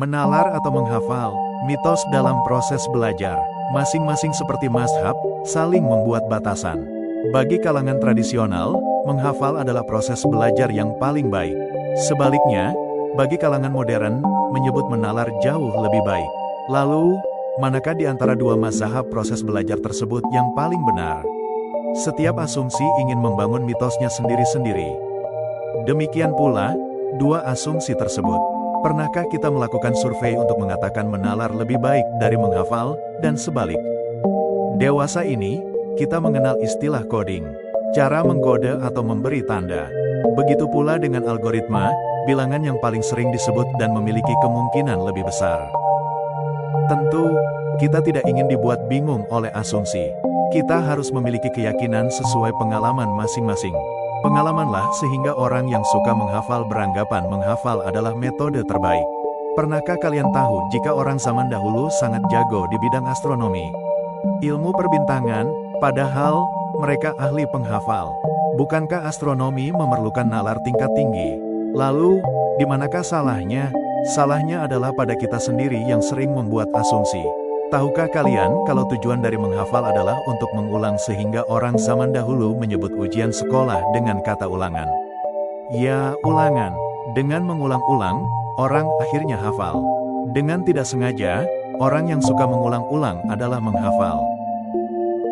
Menalar atau menghafal, mitos dalam proses belajar, masing-masing seperti mazhab, saling membuat batasan. Bagi kalangan tradisional, menghafal adalah proses belajar yang paling baik. Sebaliknya, bagi kalangan modern, menyebut menalar jauh lebih baik. Lalu, manakah di antara dua mazhab proses belajar tersebut yang paling benar? Setiap asumsi ingin membangun mitosnya sendiri-sendiri. Demikian pula, dua asumsi tersebut. Pernahkah kita melakukan survei untuk mengatakan menalar lebih baik dari menghafal, dan sebalik? Dewasa ini, kita mengenal istilah coding, cara mengkode atau memberi tanda. Begitu pula dengan algoritma, bilangan yang paling sering disebut dan memiliki kemungkinan lebih besar. Tentu, kita tidak ingin dibuat bingung oleh asumsi. Kita harus memiliki keyakinan sesuai pengalaman masing-masing. Pengalamanlah sehingga orang yang suka menghafal beranggapan menghafal adalah metode terbaik. Pernahkah kalian tahu jika orang zaman dahulu sangat jago di bidang astronomi, ilmu perbintangan, padahal mereka ahli penghafal? Bukankah astronomi memerlukan nalar tingkat tinggi? Lalu, di manakah salahnya? Salahnya adalah pada kita sendiri yang sering membuat asumsi. Tahukah kalian kalau tujuan dari menghafal adalah untuk mengulang sehingga orang zaman dahulu menyebut ujian sekolah dengan kata ulangan? Ya, ulangan. Dengan mengulang-ulang, orang akhirnya hafal. Dengan tidak sengaja, orang yang suka mengulang-ulang adalah menghafal.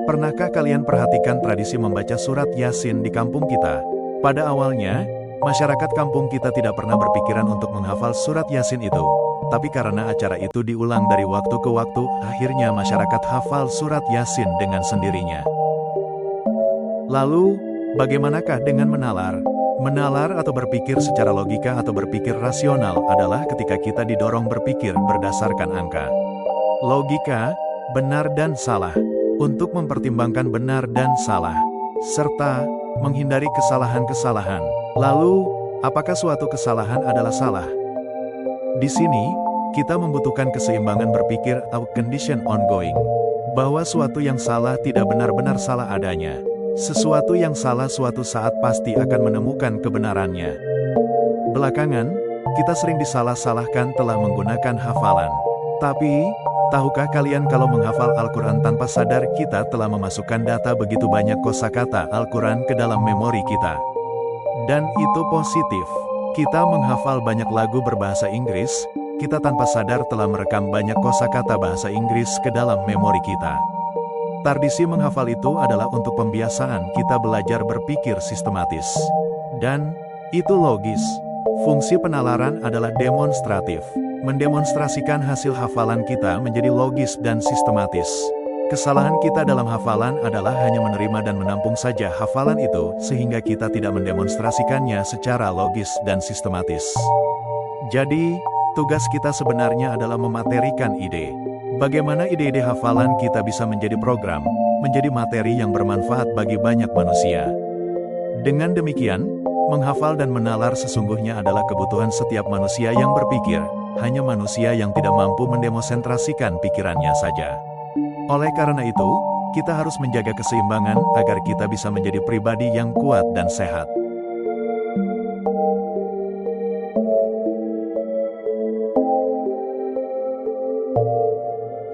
Pernahkah kalian perhatikan tradisi membaca surat Yasin di kampung kita? Pada awalnya, masyarakat kampung kita tidak pernah berpikiran untuk menghafal surat Yasin itu. Tapi karena acara itu diulang dari waktu ke waktu, akhirnya masyarakat hafal surat Yasin dengan sendirinya. Lalu, bagaimanakah dengan menalar? Menalar atau berpikir secara logika atau berpikir rasional adalah ketika kita didorong berpikir berdasarkan angka. Logika, benar dan salah, untuk mempertimbangkan benar dan salah, serta menghindari kesalahan-kesalahan. Lalu, apakah suatu kesalahan adalah salah? Di sini, kita membutuhkan keseimbangan berpikir atau condition ongoing. Bahwa suatu yang salah tidak benar-benar salah adanya. Sesuatu yang salah suatu saat pasti akan menemukan kebenarannya. Belakangan, kita sering disalah-salahkan telah menggunakan hafalan. Tapi, tahukah kalian kalau menghafal Al-Quran tanpa sadar kita telah memasukkan data begitu banyak kosakata Al-Quran ke dalam memori kita? Dan itu positif. Kita menghafal banyak lagu berbahasa Inggris, kita tanpa sadar telah merekam banyak kosakata bahasa Inggris ke dalam memori kita. Tradisi menghafal itu adalah untuk pembiasaan kita belajar berpikir sistematis. Dan, itu logis. Fungsi penalaran adalah demonstratif. Mendemonstrasikan hasil hafalan kita menjadi logis dan sistematis. Kesalahan kita dalam hafalan adalah hanya menerima dan menampung saja hafalan itu, sehingga kita tidak mendemonstrasikannya secara logis dan sistematis. Jadi, tugas kita sebenarnya adalah mematerikan ide. Bagaimana ide-ide hafalan kita bisa menjadi program, menjadi materi yang bermanfaat bagi banyak manusia. Dengan demikian, menghafal dan menalar sesungguhnya adalah kebutuhan setiap manusia yang berpikir, hanya manusia yang tidak mampu mendemonstrasikan pikirannya saja. Oleh karena itu, kita harus menjaga keseimbangan agar kita bisa menjadi pribadi yang kuat dan sehat.